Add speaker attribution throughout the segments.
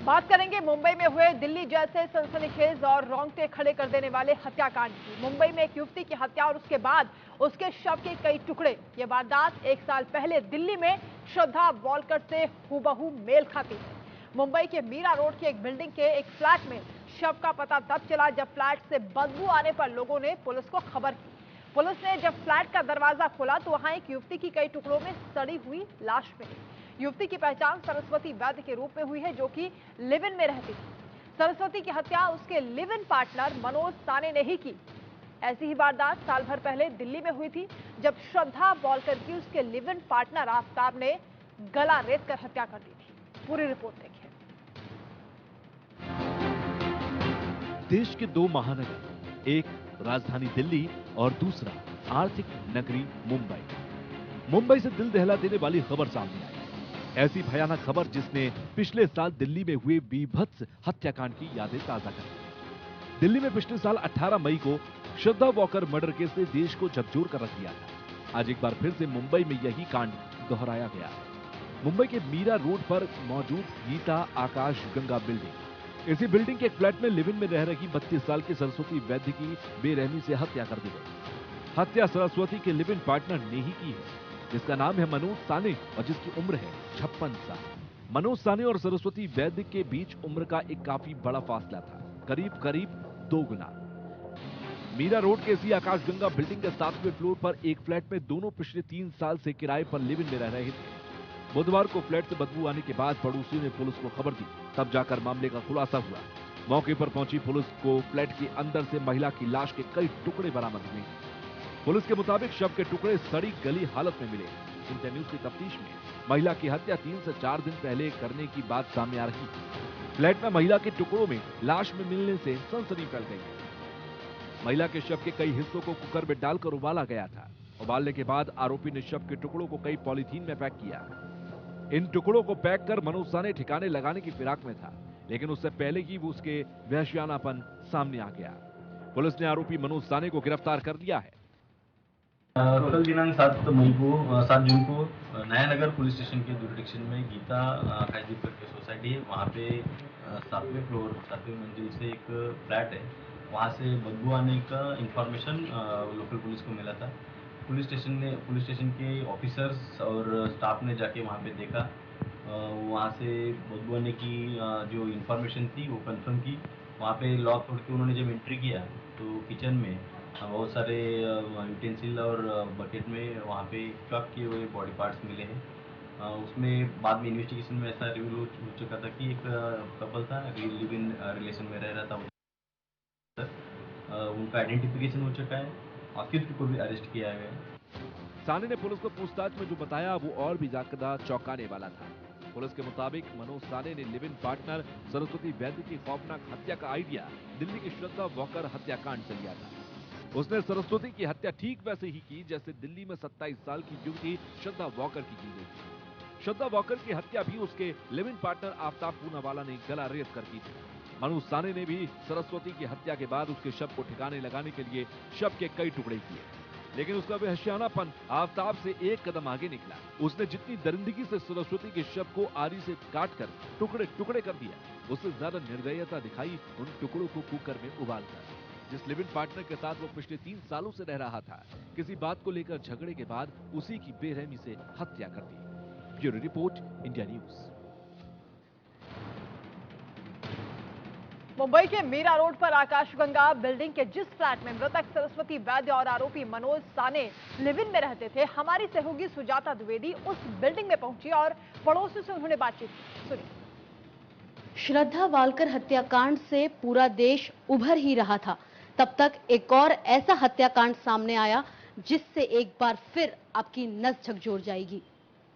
Speaker 1: बात करेंगे मुंबई में हुए दिल्ली जैसे सनसनीखेज और रोंगटे खड़े कर देने वाले हत्याकांड की। मुंबई में एक युवती की हत्या और उसके बाद उसके शव के कई टुकड़े। ये वारदात 1 साल पहले दिल्ली में श्रद्धा वॉलकर से हूबहू मेल खाती है। मुंबई के मीरा रोड की एक बिल्डिंग के एक फ्लैट में शव का पता तब चला जब फ्लैट से बदबू आने पर लोगों ने पुलिस को खबर की। पुलिस ने जब फ्लैट का दरवाजा खोला तो वहां एक युवती की कई टुकड़ों में सड़ी हुई लाश मिली। युवती की पहचान सरस्वती वैद्य के रूप में हुई है, जो कि लिव इन में रहती थी। सरस्वती की हत्या उसके लिव इन पार्टनर मनोज साने ने ही की। ऐसी ही वारदात साल भर पहले दिल्ली में हुई थी, जब श्रद्धा वॉलकर की उसके लिव इन पार्टनर आफ्ताब ने गला रेत कर हत्या कर दी थी। पूरी रिपोर्ट देखिए।
Speaker 2: देश के दो महानगर, एक राजधानी दिल्ली और दूसरा आर्थिक नगरी मुंबई। मुंबई से दिल दहला देने वाली खबर सामने आई। ऐसी भयानक खबर जिसने पिछले साल दिल्ली में हुए बीभत्स हत्याकांड की यादें ताजा कर दी। दिल्ली में पिछले साल 18 मई को श्रद्धा वॉकर मर्डर केस ने देश को झकझोर कर रख दिया था। आज एक बार फिर से मुंबई में यही कांड दोहराया गया। मुंबई के मीरा रोड पर मौजूद गीता आकाश गंगा बिल्डिंग, इसी बिल्डिंग के एक फ्लैट में लिव इन में रह रही 32 साल की सरस्वती वैद्य की बेरहमी से हत्या कर दी गई। हत्या सरस्वती के लिव इन पार्टनर ने ही की है, जिसका नाम है मनोज साने और जिसकी उम्र है 56 साल। मनोज साने और सरस्वती वैद्य के बीच उम्र का एक काफी बड़ा फासला था, करीब करीब 2 गुना। मीरा रोड के इसी आकाश गंगा बिल्डिंग के 7वें फ्लोर पर एक फ्लैट में दोनों पिछले 3 साल से किराए पर लिव इन में रह रहे थे। बुधवार को फ्लैट से बदबू आने के बाद पड़ोसियों ने पुलिस को खबर दी, तब जाकर मामले का खुलासा हुआ। मौके पर पहुंची पुलिस को फ्लैट के अंदर से महिला की लाश के कई टुकड़े बरामद हुए। पुलिस के मुताबिक शव के टुकड़े सड़ी गली हालत में मिले। इंडिया न्यूज की तफ्तीश में महिला की हत्या 3 से 4 दिन पहले करने की बात सामने आ रही है। फ्लैट में महिला के टुकड़ों में लाश में मिलने से सनसनी फैल गई है। महिला के शव के कई हिस्सों को कुकर में डालकर उबाला गया था। उबालने के बाद आरोपी ने शव के टुकड़ों को कई पॉलीथीन में पैक किया। इन टुकड़ों को पैक कर मनोज साने ठिकाने लगाने की फिराक में था, लेकिन उससे पहले ही वो उसके वहशियानापन सामने आ गया। पुलिस ने आरोपी मनोज साने को गिरफ्तार कर लिया है।
Speaker 3: कल दिनांक 7 जून को नया नगर पुलिस स्टेशन के जुरिडिक्शन में गीता आकाशदीप करके सोसाइटी है। वहाँ पे 7वें फ्लोर 7वीं मंजिल से एक फ्लैट है। वहाँ से बदबू आने का इंफॉर्मेशन लोकल पुलिस को मिला था। पुलिस स्टेशन के ऑफिसर्स और स्टाफ ने जाके वहाँ पे देखा। वहाँ से बदबू आने की जो इंफॉर्मेशन थी वो कंफर्म की। वहाँ पे लॉक तोड़ के उन्होंने जब एंट्री किया तो किचन में बहुत सारे यूटेंसिल और बकेट में वहाँ पे चॉक किए हुए बॉडी पार्ट्स मिले हैं। उसमें बाद में इन्वेस्टिगेशन में ऐसा रिवील हो चुका था कि एक कपल था, लिव इन रिलेशन में रह रहा था। उनका आइडेंटिफिकेशन हो चुका है। आखिर को भी अरेस्ट किया गया है।
Speaker 2: साने ने पुलिस को पूछताछ में जो बताया वो और भी ज्यादा चौंकाने वाला था। पुलिस के मुताबिक मनोज साने ने लिव इन पार्टनर सरस्वती वैद्य की खौफनाक हत्या का आइडिया दिल्ली की श्रद्धा वॉकर हत्याकांड से लिया था। उसने सरस्वती की हत्या ठीक वैसे ही की जैसे दिल्ली में 27 साल की युवती श्रद्धा वॉकर की गई थी। श्रद्धा वॉकर की हत्या भी उसके live in partner Aftab Poonawalla ने गला रेत कर की थी। मनोज साने ने भी सरस्वती की हत्या के बाद उसके शव को ठिकाने लगाने के लिए शव के कई टुकड़े किए, लेकिन उसका वहशियानापन आफ्ताब से एक कदम आगे निकला। उसने जितनी दरिंदगी से सरस्वती के शव को आरी से काटकर टुकड़े टुकड़े कर दिया, उससे ज्यादा निर्दयता दिखाई उन टुकड़ों को कुकर में उबालकर। जिस लिव इन पार्टनर के साथ वो पिछले 3 सालों से रह रहा था, किसी बात को लेकर झगड़े के बाद उसी की बेरहमी से हत्या कर दी। Bureau report, India news.
Speaker 1: Mumbai के मीरा रोड पर आकाशगंगा बिल्डिंग के जिस फ्लैट में मृतक सरस्वती वैद्य और आरोपी मनोज साने लिव इन में रहते थे, हमारी सहयोगी सुजाता द्विवेदी उस बिल्डिंग में पहुंची और पड़ोसियों से उन्होंने बातचीत की। सुनिए।
Speaker 4: श्रद्धा वालकर हत्याकांड से पूरा देश उभर ही रहा था, तब तक एक और ऐसा हत्याकांड सामने आया जिससे एक बार फिर आपकी नस झकझोर जाएगी।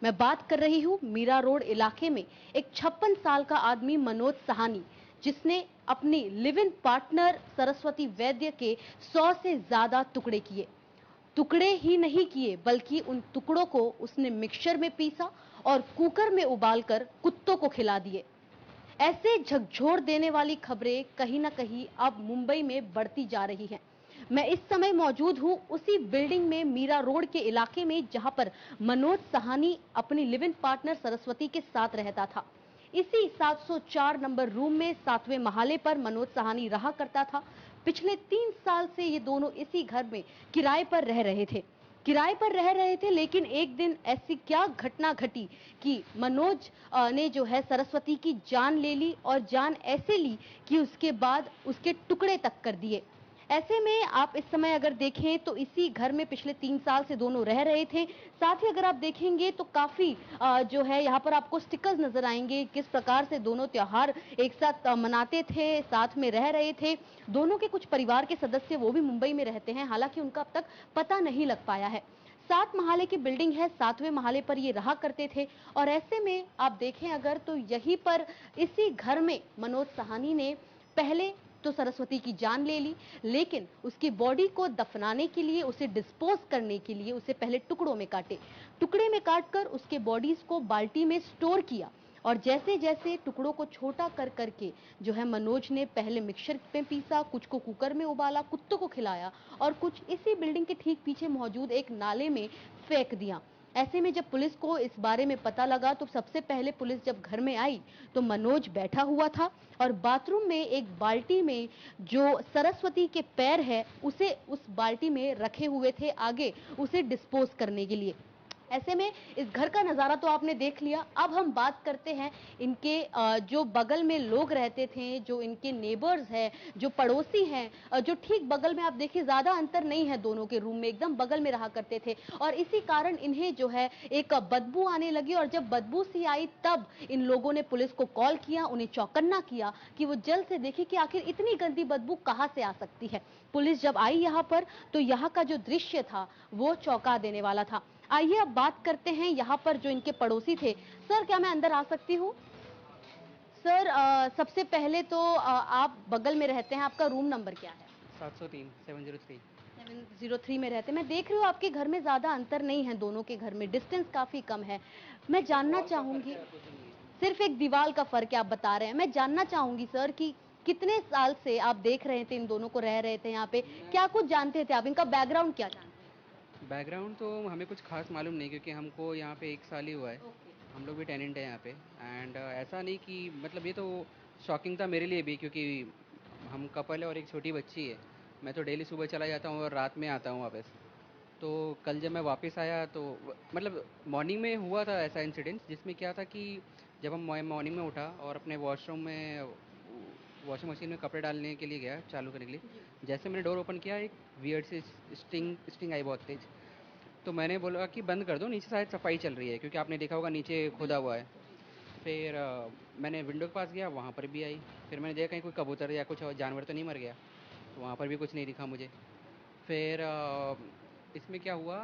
Speaker 4: मैं बात कर रही हूं मीरा रोड इलाके में एक 56 साल का आदमी मनोज साहनी, जिसने अपनी लिव इन पार्टनर सरस्वती वैद्य के 100 से ज्यादा टुकड़े किए। टुकड़े ही नहीं किए बल्कि उन टुकड़ों को उसने मिक्सचर में पीसा और कुकर में उबालकर कुत्तों को खिला दिए। ऐसे झकझोर देने वाली खबरें कहीं ना कहीं अब मुंबई में बढ़ती जा रही हैं। मैं इस समय मौजूद हूं उसी बिल्डिंग में मीरा रोड के इलाके में जहां पर मनोज साहनी अपनी लिव इन पार्टनर सरस्वती के साथ रहता था। इसी 704 नंबर रूम में 7वें महाले पर मनोज साहनी रहा करता था। पिछले 3 साल से ये दोनों इसी घर में किराए पर रह रहे थे। लेकिन एक दिन ऐसी क्या घटना घटी कि मनोज ने जो है सरस्वती की जान ले ली, और जान ऐसे ली कि उसके बाद उसके टुकड़े तक कर दिए। ऐसे में आप इस समय अगर देखें तो इसी घर में पिछले 3 साल से दोनों रह रहे थे। साथ ही अगर आप देखेंगे तो काफी जो है यहाँ पर आपको स्टिकर्स नजर आएंगे, किस प्रकार से दोनों त्योहार एक साथ मनाते थे, साथ में रह रहे थे। दोनों के कुछ परिवार के सदस्य वो भी मुंबई में रहते हैं, हालांकि उनका अब तक पता नहीं लग पाया है। 7 महाले की बिल्डिंग है, 7वें महाले पर ये रहा करते थे। और ऐसे में आप देखें अगर तो यहीं पर इसी घर में मनोज साहनी ने पहले तो सरस्वती की जान ले ली, लेकिन उसकी बॉडी को दफनाने के लिए, उसे डिस्पोज करने के लिए उसे पहले टुकड़े में काटकर उसके बॉडीज को बाल्टी में स्टोर किया। और जैसे जैसे टुकड़ों को छोटा कर करके जो है मनोज ने पहले मिक्सर में पीसा, कुछ को कुकर में उबाला, कुत्तों को खिलाया, और कुछ इसी बिल्डिंग के ठीक पीछे मौजूद एक नाले में फेंक दिया। ऐसे में जब पुलिस को इस बारे में पता लगा तो सबसे पहले पुलिस जब घर में आई तो मनोज बैठा हुआ था, और बाथरूम में एक बाल्टी में जो सरस्वती के पैर है उसे उस बाल्टी में रखे हुए थे आगे उसे डिस्पोज करने के लिए। ऐसे में इस घर का नजारा तो आपने देख लिया। अब हम बात करते हैं इनके जो बगल में लोग रहते थे, जो इनके नेबर्स हैं, जो पड़ोसी हैं, जो ठीक बगल में आप देखिए ज्यादा अंतर नहीं है दोनों के रूम में, एकदम बगल में रहा करते थे। और इसी कारण इन्हें जो है एक बदबू आने लगी, और जब बदबू सी आई तब इन लोगों ने पुलिस को कॉल किया, उन्हें चौकन्ना किया कि वो जल्द से देखे कि आखिर इतनी गंदी बदबू कहां से आ सकती है। पुलिस जब आई यहाँ पर तो यहाँ का जो दृश्य था वो चौंका देने वाला था। आइए अब बात करते हैं यहाँ पर जो इनके पड़ोसी थे। सर, क्या मैं अंदर आ सकती हूँ? सर, सबसे पहले तो आप बगल में रहते हैं, आपका रूम नंबर क्या है?
Speaker 5: 703 703
Speaker 4: 703 में रहते हैं। मैं देख रही हूँ आपके घर में ज्यादा अंतर नहीं है, दोनों के घर में डिस्टेंस काफी कम है। मैं जानना चाहूंगी, सिर्फ एक दीवार का फर्क है आप बता रहे हैं। मैं जानना चाहूंगी सर कि कितने साल से आप देख रहे थे इन दोनों को, रह रहे थे यहाँ पे, क्या कुछ जानते थे आप, इनका बैकग्राउंड क्या जानते?
Speaker 5: बैकग्राउंड तो हमें कुछ खास मालूम नहीं, क्योंकि हमको यहाँ पे 1 साल ही हुआ है। हम लोग भी टेनेंट हैं यहाँ पे। एंड ऐसा नहीं कि मतलब ये तो शॉकिंग था मेरे लिए भी, क्योंकि हम कपल है और एक छोटी बच्ची है। मैं तो डेली सुबह चला जाता हूँ और रात में आता हूँ वापस। तो कल जब मैं वापस आया तो मतलब मॉर्निंग में हुआ था ऐसा इंसिडेंट, जिसमें क्या था कि जब हम मॉर्निंग में उठा और अपने वॉशरूम में वॉशिंग मशीन में कपड़े डालने के लिए गया, चालू करने के लिए, जैसे मैंने डोर ओपन किया एक वियर्ड से स्टिंग आई बहुत तेज। तो मैंने बोला कि बंद कर दो, नीचे शायद सफाई चल रही है, क्योंकि आपने देखा होगा नीचे खुदा हुआ है। फिर मैंने विंडो के पास गया, वहाँ पर भी आई। फिर मैंने देखा कहीं कोई कबूतर या कुछ और जानवर तो नहीं मर गया, तो वहाँ पर भी कुछ नहीं दिखा मुझे। फिर इसमें क्या हुआ,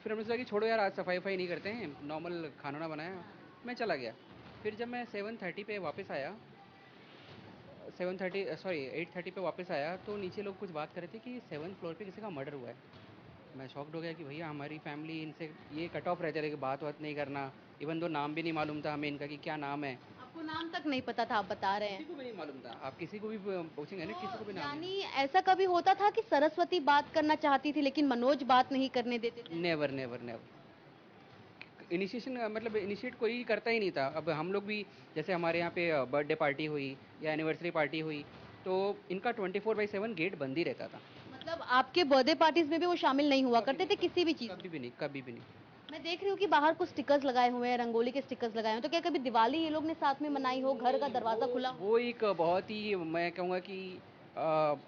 Speaker 5: फिर हमने सोचा कि छोड़ो यार, आज सफाई वफाई नहीं करते हैं, नॉर्मल खाना ना बनाया, मैं चला गया। फिर जब मैं 7:30 पे वापस आया, 8:30 पे वापस आया, तो नीचे लोग कुछ बात कर रहे थे कि 7th फ्लोर पे किसी का मर्डर हुआ है। मैं शॉक्ड हो गया कि भैया हमारी फैमिली इनसे ये कट ऑफ रहते थे कि बात नहीं करना। इवन दो नाम भी नहीं मालूम था हमें इनका कि क्या नाम है।
Speaker 4: आपको नाम तक नहीं पता था, आप बता रहे हैं?
Speaker 5: किसी को भी नहीं मालूम था। आप किसी को भी पूछेंगे ना, किसी को भी नाम
Speaker 4: यानी ऐसा कभी होता था कि सरस्वती बात करना चाहती थी लेकिन मनोज बात नहीं करने देते थे?
Speaker 5: Never never never. इनिशिएशन मतलब इनिशिएट कोई करता ही नहीं था। अब हम लोग भी जैसे हमारे यहाँ पे बर्थडे पार्टी हुई या एनिवर्सरी पार्टी हुई, तो इनका 24/7 गेट बंद ही रहता था।
Speaker 4: मतलब आपके बर्थडे पार्टीज में भी वो शामिल नहीं हुआ करते थे किसी भी चीज?
Speaker 5: कभी भी नहीं, कभी भी नहीं।
Speaker 4: मैं देख रही हूँ कि बाहर कुछ स्टिकर्स लगाए हुए हैं, रंगोली के स्टिकर्स लगाए हुए हैं, तो क्या कभी दिवाली ये लोग ने साथ में मनाई हो, घर का दरवाजा खुला हो?
Speaker 5: वो एक बहुत ही, मैं कहूँगा कि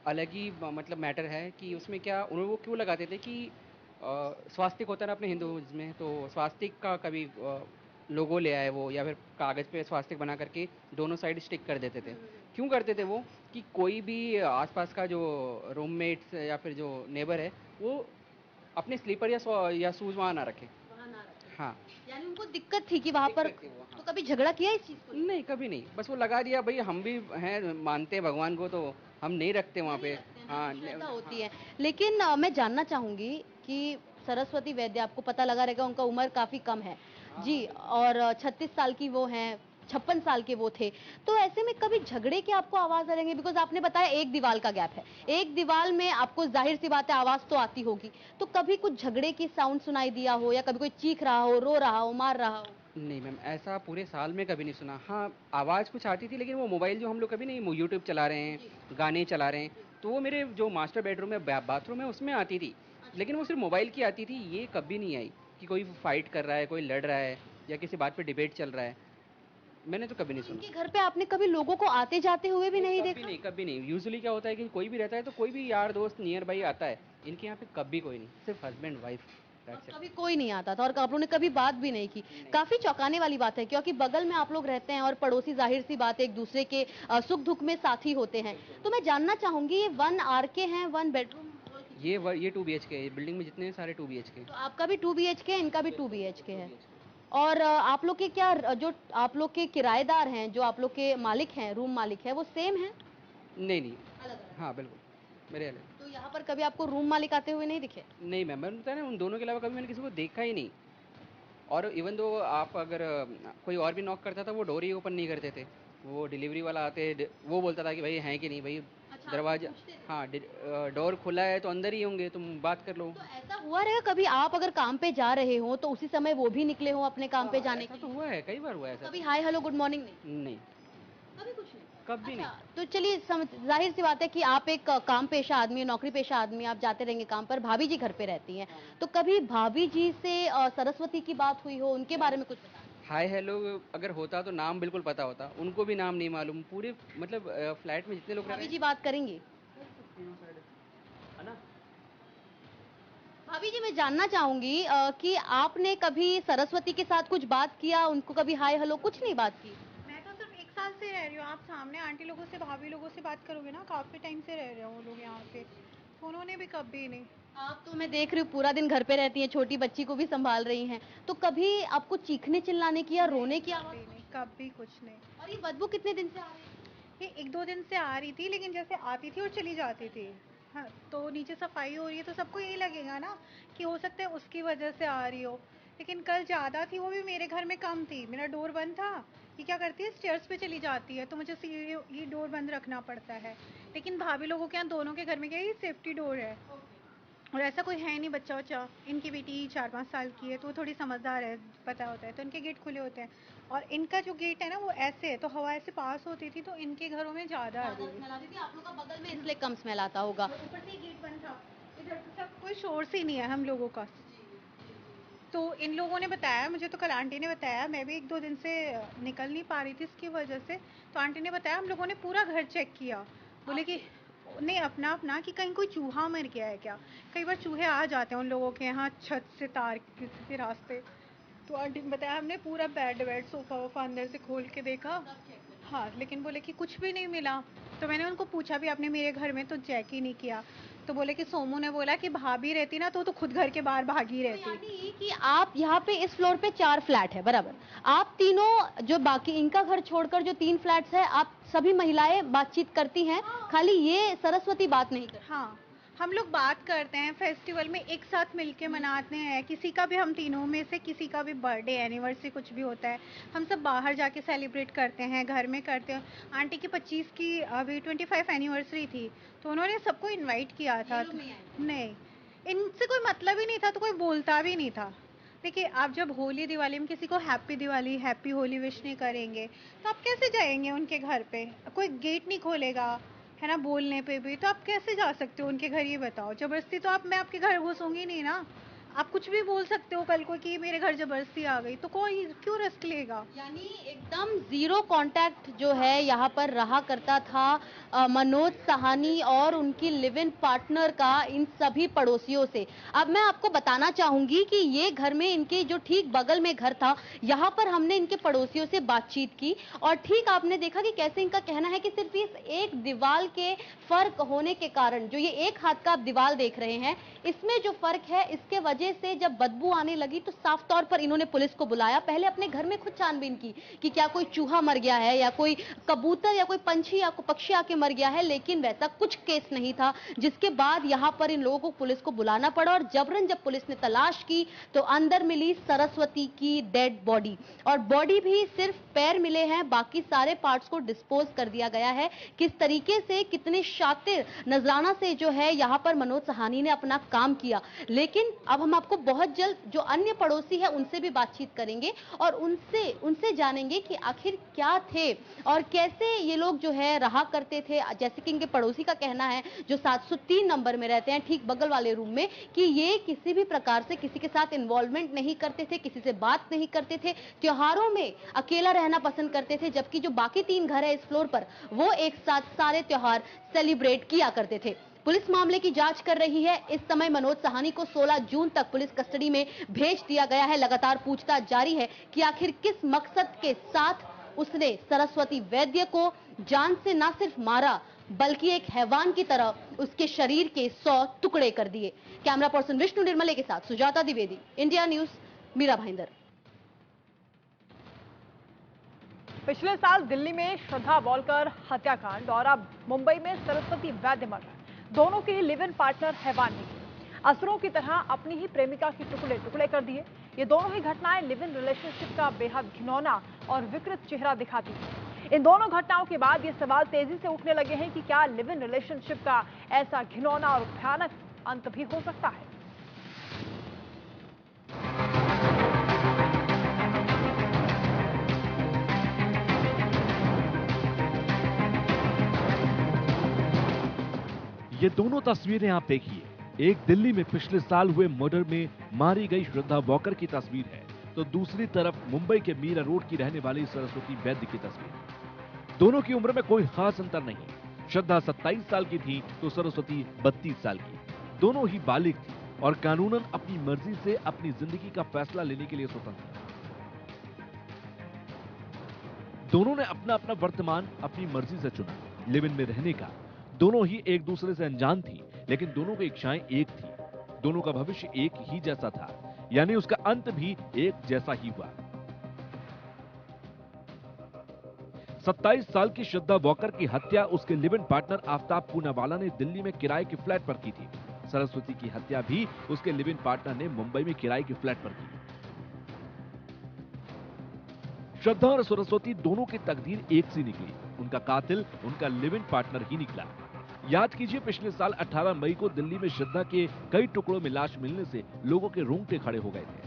Speaker 5: अलग ही मतलब मैटर है कि उसमें क्या उन्होंने वो क्यों लगाते थे कि स्वास्तिक होता है ना अपने हिंदूज़ में, तो स्वास्तिक का कभी लोगो ले आए वो, या फिर कागज़ पे स्वास्तिक बना करके दोनों साइड स्टिक कर देते थे। क्यों करते थे वो, कि कोई भी आसपास का जो रूममेट्स या फिर जो नेबर है वो अपने स्लीपर या शूज़ वहाँ ना रखे। हाँ,
Speaker 4: यानी उनको दिक्कत थी कि वहां पर,
Speaker 5: दिक्कत थी वो, हाँ।
Speaker 4: तो कभी झगड़ा किया इस चीज को?
Speaker 5: नहीं, कभी नहीं, बस वो लगा दिया, भाई हम भी हैं, मानते हैं भगवान को, तो हम नहीं रखते वहाँ पे। हाँ,
Speaker 4: श्रद्धा होती है। लेकिन मैं जानना चाहूंगी कि सरस्वती वैद्य, आपको पता लगा रहेगा उनका उम्र काफी कम है जी, और 36 साल की वो हैं, 56 साल के वो थे, तो ऐसे में कभी झगड़े की आपको आवाज आ रहेंगे? बिकॉज आपने बताया एक दीवार का गैप है, एक दीवार में आपको जाहिर सी बात है आवाज तो आती होगी, तो कभी कुछ झगड़े की साउंड सुनाई दिया हो, या कभी कोई चीख रहा हो, रो रहा हो, मार रहा हो?
Speaker 5: नहीं मैम, ऐसा पूरे साल में कभी नहीं सुना। हाँ, आवाज़ कुछ आती थी, लेकिन वो मोबाइल जो हम लोग कभी नहीं यूट्यूब चला रहे हैं, गाने चला रहे हैं, तो वो मेरे जो मास्टर बेडरूम है, बाथरूम है, उसमें आती थी। लेकिन वो सिर्फ मोबाइल की आती थी, ये कभी नहीं आई कि कोई फाइट कर रहा है, कोई लड़ रहा है या किसी बात पे डिबेट चल रहा है। मैंने तो कभी नहीं सुना।
Speaker 4: इनके घर पे आपने कभी लोगों को आते जाते हुए भी नहीं
Speaker 5: कभी
Speaker 4: देखा?
Speaker 5: नहीं, कभी नहीं। यूजुअली क्या होता है कि कोई भी रहता है तो कोई भी यार दोस्त नियर बाई आता है। इनके यहाँ पे कभी कोई नहीं, सिर्फ हस्बैंड वाइफ, दैट्स इट।
Speaker 4: कभी कोई नहीं आता था और आप लोगों ने कभी बात भी नहीं की। काफी चौंकाने वाली बात है, क्योंकि बगल में आप लोग रहते हैं और पड़ोसी, जाहिर सी बात है, एक दूसरे के सुख दुख में साथी होते हैं। तो मैं जानना चाहूंगी, ये 1 आरके हैं, 1 बेडरूम?
Speaker 5: ये 2 BHK है। बिल्डिंग में जितने हैं सारे 2 BHK।
Speaker 4: तो आपका भी 2 BHK है, इनका भी 2 BHK है। और आप लोग के क्या, जो आप लोग के किराएदार हैं, जो आप लोग के मालिक हैं, रूम मालिक है, वो सेम है?
Speaker 5: नहीं नहीं,
Speaker 4: अलग?
Speaker 5: हाँ बिल्कुल, मेरे अलग।
Speaker 4: तो यहाँ पर कभी आपको रूम मालिक आते हुए नहीं दिखे?
Speaker 5: नहीं मैम, मैंने बताया ना, उन दोनों के अलावा कभी मैंने किसी को देखा ही नहीं। और इवन दो आप अगर कोई और भी नॉक करता था, वो डोर ही ओपन नहीं करते थे। वो डिलीवरी वाला आते, वो बोलता था कि भाई हैं कि नहीं भाई,
Speaker 4: अच्छा,
Speaker 5: दरवाजा, हाँ, डोर खुला है तो अंदर ही होंगे, तुम बात कर लो।
Speaker 4: तो ऐसा हुआ रहेगा कभी, आप अगर काम पे जा रहे हो तो उसी समय वो भी निकले हो अपने काम पे जाने
Speaker 5: ऐसा
Speaker 4: के
Speaker 5: तो
Speaker 4: लिए?
Speaker 5: हुआ है, कई बार हुआ है ऐसा।
Speaker 4: कभी हाय हेलो गुड मॉर्निंग नहीं?
Speaker 5: नहीं,
Speaker 4: कभी कुछ नहीं?
Speaker 5: कभी नहीं।
Speaker 4: तो चलिए, जाहिर सी बात है कि आप एक काम पेशा आदमी, नौकरी पेशा आदमी, आप जाते रहेंगे काम पर, भाभी जी घर पे रहती हैं, तो कभी भाभी जी से सरस्वती की बात हुई हो, उनके बारे में कुछ बताएं?
Speaker 5: हाय हेलो अगर होता तो नाम बिल्कुल पता होता, उनको भी नाम नहीं मालूम। पूरे मतलब फ्लैट में जितने लोग रह
Speaker 4: भाभी
Speaker 5: रहे
Speaker 4: जी बात करेंगी?
Speaker 5: हैं ना।
Speaker 4: भाभी जी, मैं जानना चाहूंगी कि आपने कभी सरस्वती के साथ कुछ बात किया, उनको कभी हाय हेलो कुछ नहीं बात की?
Speaker 6: मैं तो सिर्फ 1 साल से रह रही हूँ। आप सामने आंटी लोगों से, भाभी लोगों से बात करोगे ना, काफ़ी टाइम से रह रहे हो वो लोग यहाँ पे, तो उन्होंने भी कभी नहीं।
Speaker 4: आप तो, मैं देख रही हूँ, पूरा दिन घर पे रहती हैं, छोटी बच्ची को भी संभाल रही हैं, तो कभी आपको चीखने चिल्लाने की या रोने की आवाज?
Speaker 6: कभी नहीं, कभी कुछ नहीं।
Speaker 4: और ये बदबू कितने दिन से आ रही है?
Speaker 6: ये 1-2 दिन से आ रही थी, लेकिन जैसे आती थी और चली जाती थी। हाँ, तो नीचे सफाई हो रही है तो सबको यही लगेगा ना कि हो सकता है उसकी वजह से आ रही हो। लेकिन कल ज़्यादा थी, वो भी मेरे घर में कम थी, मेरा डोर बंद था। ये क्या करती है, स्टेयर्स पे चली जाती है, तो मुझे ये डोर बंद रखना पड़ता है। लेकिन भाभी लोगों के यहाँ दोनों के घर में क्या है, ये सेफ्टी डोर है। और ऐसा कोई है नहीं बच्चा वच्चा। इनकी बेटी 4-5 साल की है, तो वो थोड़ी समझदार है, पता होता है, तो इनके गेट खुले होते हैं। और इनका जो गेट है ना, वो ऐसे है, तो हवा ऐसे पास होती थी, तो इनके घरों में ज़्यादा आ रही है।
Speaker 4: स्मेल आती थी आप लोग का बगल में, इसलिए कम स्मेल आता होगा।
Speaker 6: ऊपर से गेट बंद था, इधर से सब कोई शोर से नहीं है हम लोगों का। तो इन लोगों ने बताया मुझे, तो कल आंटी ने बताया, मैं भी 1-2 दिन से निकल नहीं पा रही थी इसकी वजह से, तो आंटी ने बताया हम लोगों ने पूरा घर चेक किया। बोले कि नहीं, अपना अपना, कि कहीं कोई चूहा मर गया है क्या। कई बार चूहे आ जाते हैं उन लोगों के यहाँ छत से, तार किसी के रास्ते। तो आंटी ने बताया हमने पूरा बेड सोफा वोफा अंदर से खोल के देखा। हाँ, लेकिन बोले कि कुछ भी नहीं मिला। तो मैंने उनको पूछा भी, आपने मेरे घर में तो चेक ही नहीं किया। तो बोले कि सोमू ने बोला कि भाभी रहती ना, तो खुद घर के बाहर भागी रहती।
Speaker 4: यानी कि आप यहाँ पे, इस फ्लोर पे 4 फ्लैट है बराबर, आप तीनों, जो बाकी इनका घर छोड़कर जो 3 फ्लैट्स है, आप सभी महिलाएं बातचीत करती हैं, खाली ये सरस्वती बात नहीं करती?
Speaker 6: हाँ, हम लोग बात करते हैं, फेस्टिवल में एक साथ मिलके मनाते हैं। किसी का भी, हम तीनों में से किसी का भी बर्थडे, एनिवर्सरी कुछ भी होता है, हम सब बाहर जाके सेलिब्रेट करते हैं, घर में करते हैं। आंटी की 25 की अभी 25 एनिवर्सरी थी, तो उन्होंने सबको इनवाइट किया था। नहीं, इनसे कोई मतलब ही नहीं था, तो कोई बोलता भी नहीं था। देखिए, आप जब होली दिवाली में किसी को happy Diwali, happy Holi wish नहीं करेंगे, तो आप कैसे जाएंगे उनके घर पे। कोई गेट नहीं खोलेगा, है ना, बोलने पे भी। तो आप कैसे जा सकते हो उनके घर, ये बताओ। जबरदस्ती तो मैं आपके घर घुसूंगी नहीं ना। आप कुछ भी बोल सकते हो कल को कि मेरे घर जबरदस्ती आ गई, तो कोई क्यों रिस्क लेगा।
Speaker 4: यानी एकदम जीरो कांटेक्ट जो है यहाँ पर रहा करता था मनोज साहनी और उनकी लिव इन पार्टनर का इन सभी पड़ोसियों से। अब मैं आपको बताना चाहूंगी कि ये घर में, इनके जो ठीक बगल में घर था, यहाँ पर हमने इनके पड़ोसियों से बातचीत की, और ठीक आपने देखा कि कैसे इनका कहना है कि सिर्फ इस एक दीवार के फर्क होने के कारण, जो ये एक हाथ का आप दीवार देख रहे हैं, इसमें जो फर्क है, इसके वजह से जब बदबू आने लगी तो साफ तौर पर इन्होंने पुलिस को बुलाया। पहले अपने घर में खुद छानबीन की कि क्या कोई चूहा मर गया है या कोई कबूतर या कोई पंछी या कोई पक्षी आके मर गया है, लेकिन वैसा कुछ केस नहीं था। जिसके बाद यहाँ पर इन लोगों को पुलिस को बुलाना पड़ा, और जबरन जब पुलिस ने तलाश की तो अंदर मिली सरस्वती की डेड बॉडी, और बॉडी भी सिर्फ पैर मिले हैं, बाकी सारे पार्ट्स को डिस्पोज कर दिया गया है। किस तरीके से, कितने शातिर नजराना से जो है यहाँ पर मनोज साहनी ने अपना काम किया। लेकिन अब हम हम आपको बहुत जल्द जो अन्य पड़ोसी है उनसे भी बातचीत करेंगे और उनसे जानेंगे कि आखिर क्या थे और कैसे ये लोग जो है रहा करते थे। जैसे कि इनके पड़ोसी का कहना है जो 703 नंबर में रहते हैं ठीक बगल वाले रूम में, कि ये किसी भी प्रकार से किसी के साथ इन्वॉल्वमेंट नहीं करते थे, किसी से बात नहीं करते थे, त्योहारों में अकेला रहना पसंद करते थे, जबकि जो बाकी 3 घर है इस फ्लोर पर वो एक साथ सारे त्योहार सेलिब्रेट किया करते थे। पुलिस मामले की जांच कर रही है। इस समय मनोज साहनी को 16 जून तक पुलिस कस्टडी में भेज दिया गया है। लगातार पूछताछ जारी है कि आखिर किस मकसद के साथ उसने सरस्वती वैद्य को जान से न सिर्फ मारा बल्कि एक हैवान की तरह उसके शरीर के 100 टुकड़े कर दिए। कैमरा पर्सन विष्णु निर्मले के साथ सुजाता द्विवेदी, इंडिया न्यूज, मीरा भाईंदर।
Speaker 1: पिछले साल दिल्ली में श्रद्धा वॉलकर हत्याकांड और अब मुंबई में सरस्वती वैद्य मर्डर, दोनों के लिव इन पार्टनर हैवान निकले। असुरों की तरह अपनी ही प्रेमिका के टुकड़े टुकड़े कर दिए। ये दोनों ही घटनाएं लिव इन रिलेशनशिप का बेहद घिनौना और विकृत चेहरा दिखाती हैं। इन दोनों घटनाओं के बाद ये सवाल तेजी से उठने लगे हैं कि क्या लिव इन रिलेशनशिप का ऐसा घिनौना और भयानक अंत भी हो सकता है।
Speaker 2: ये दोनों तस्वीरें आप देखिए, एक दिल्ली में पिछले साल हुए मर्डर में मारी गई श्रद्धा वॉकर की तस्वीर है, तो दूसरी तरफ मुंबई के मीरा रोड की रहने वाली सरस्वती वैद्य की तस्वीर। दोनों की उम्र में कोई खास अंतर नहीं। श्रद्धा 27 साल की थी तो सरस्वती 32 साल की। दोनों ही बालिग थी और कानूनन अपनी मर्जी से अपनी जिंदगी का फैसला लेने के लिए स्वतंत्र थे। दोनों ने अपना अपना वर्तमान अपनी मर्जी से चुना, लिव इन में रहने का। दोनों ही एक दूसरे से अनजान थी, लेकिन दोनों की इच्छाएं एक थी। दोनों का भविष्य एक ही जैसा था, यानी उसका अंत भी एक जैसा ही हुआ। 27 साल की श्रद्धा वॉकर की हत्या उसके live in partner Aftab Poonawalla ने दिल्ली में किराए के फ्लैट पर की थी। सरस्वती की हत्या भी उसके लिव इन पार्टनर ने मुंबई में किराए के फ्लैट पर की। श्रद्धा और सरस्वती दोनों की तकदीर एक सी निकली। उनका कातिल उनका लिव इन पार्टनर ही निकला। याद कीजिए, पिछले साल 18 मई को दिल्ली में श्रद्धा के कई टुकड़ों में लाश मिलने से लोगों के रोंगटे खड़े हो गए थे।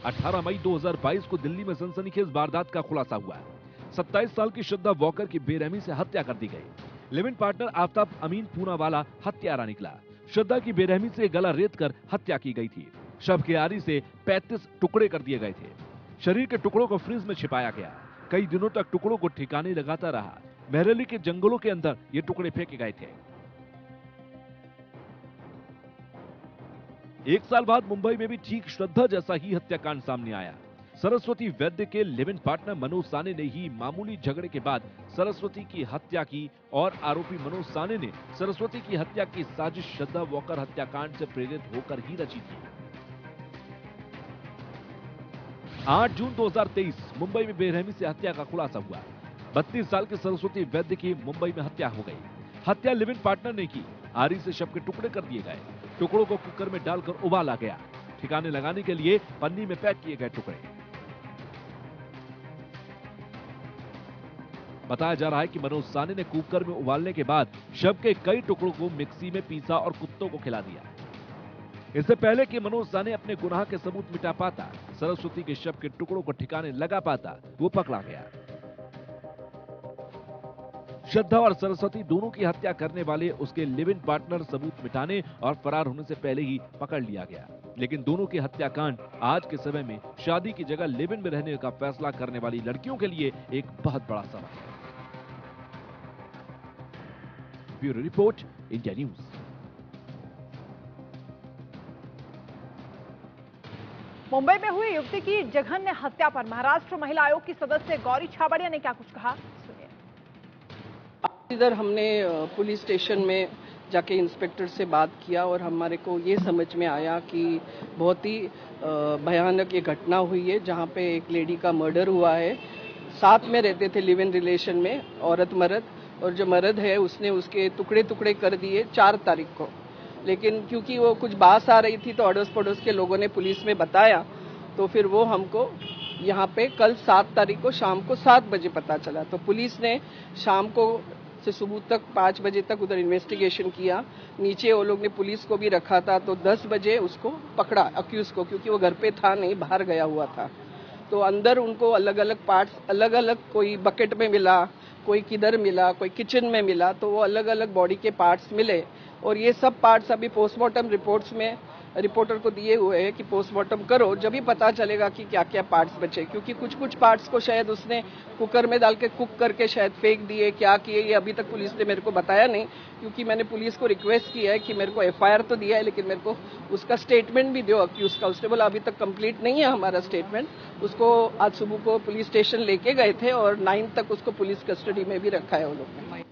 Speaker 2: 18 मई 2022 को दिल्ली में सनसनीखेज वारदात का खुलासा हुआ। 27 साल की श्रद्धा वॉकर की बेरहमी से हत्या कर दी गई। लिव इन पार्टनर आफ्ताब अमीन पूनावाला हत्यारा निकला। श्रद्धा की बेरहमी से गला रेत कर हत्या की गई थी। शव के आरी से 35 टुकड़े कर दिए गए थे। शरीर के टुकड़ों को फ्रिज में छिपाया गया। कई दिनों तक टुकड़ों को ठिकाने लगाता रहा। महरौली के जंगलों के अंदर ये टुकड़े फेंके गए थे। एक साल बाद मुंबई में भी ठीक श्रद्धा जैसा ही हत्याकांड सामने आया। सरस्वती वैद्य के लिव इन पार्टनर मनोज साने ने ही मामूली झगड़े के बाद सरस्वती की हत्या की और आरोपी मनोज साने ने सरस्वती की हत्या की साजिश श्रद्धा वॉकर हत्याकांड से प्रेरित होकर ही रची थी। 8 जून 2023 मुंबई में बेरहमी से हत्या का खुलासा हुआ। 32 साल की सरस्वती वैद्य की मुंबई में हत्या हो गई। हत्या लिव इन पार्टनर ने की। आरी से शव के टुकड़े कर दिए गए। टुकड़ों को कुकर में डालकर उबाला गया। ठिकाने लगाने के लिए पन्नी में पैक किए गए टुकड़े। बताया जा रहा है कि मनोज साने ने कुकर में उबालने के बाद शव के कई टुकड़ों को मिक्सी में पीसा और कुत्तों को खिला दिया। इससे पहले कि मनोज साने अपने गुनाह के सबूत मिटा पाता, सरस्वती के शव के टुकड़ों को ठिकाने लगा पाता, वो पकड़ा गया। श्रद्धा और सरस्वती दोनों की हत्या करने वाले उसके लिव इन पार्टनर सबूत मिटाने और फरार होने से पहले ही पकड़ लिया गया। लेकिन दोनों के हत्याकांड आज के समय में शादी की जगह लिव इन में रहने का फैसला करने वाली लड़कियों के लिए एक बहुत बड़ा सवाल है। Bureau report, India news.
Speaker 1: Mumbai में हुई युवती की जघन्य हत्या पर महाराष्ट्र महिला आयोग की सदस्य गौरी छाबड़िया ने क्या कुछ कहा, सुनिए।
Speaker 7: इधर हमने पुलिस स्टेशन में जाके इंस्पेक्टर से बात किया और हमारे को ये समझ में आया कि बहुत ही भयानक ये घटना हुई है, जहाँ पे एक लेडी का मर्डर हुआ है। साथ में रहते थे लिव इन रिलेशन में, औरत मर्द, और जो मर्द है उसने उसके टुकड़े टुकड़े कर दिए 4 तारीख को। लेकिन क्योंकि वो कुछ बात आ रही थी तो अड़ोस पड़ोस के लोगों ने पुलिस में बताया, तो फिर वो हमको यहाँ पे कल 7 तारीख को शाम को 7 बजे पता चला। तो पुलिस ने शाम को से सुबह तक 5 बजे तक उधर इन्वेस्टिगेशन किया। नीचे वो लोग ने पुलिस को भी रखा था, तो 10 बजे उसको पकड़ा अक्यूज को, क्योंकि वो घर पे था नहीं, बाहर गया हुआ था। तो अंदर उनको अलग अलग पार्ट्स, अलग अलग, कोई बकेट में मिला, कोई किधर मिला, कोई किचन में मिला, तो वो अलग अलग बॉडी के पार्ट्स मिले। और ये सब पार्ट्स अभी पोस्टमार्टम रिपोर्ट्स में रिपोर्टर को दिए हुए हैं कि पोस्टमार्टम करो, जब ही पता चलेगा कि क्या क्या पार्ट्स बचे, क्योंकि कुछ कुछ पार्ट्स को शायद उसने कुकर में डाल के कुक करके शायद फेंक दिए, क्या किए ये अभी तक पुलिस ने मेरे को बताया नहीं। क्योंकि मैंने पुलिस को रिक्वेस्ट किया है कि मेरे को एफआईआर तो दिया है, लेकिन मेरे को उसका स्टेटमेंट भी दो अक्यूज का। उसने बोला अभी तक कंप्लीट नहीं है हमारा स्टेटमेंट। उसको आज सुबह को पुलिस स्टेशन लेके गए थे और 9 तक उसको पुलिस कस्टडी में भी रखा है उन लोग ने।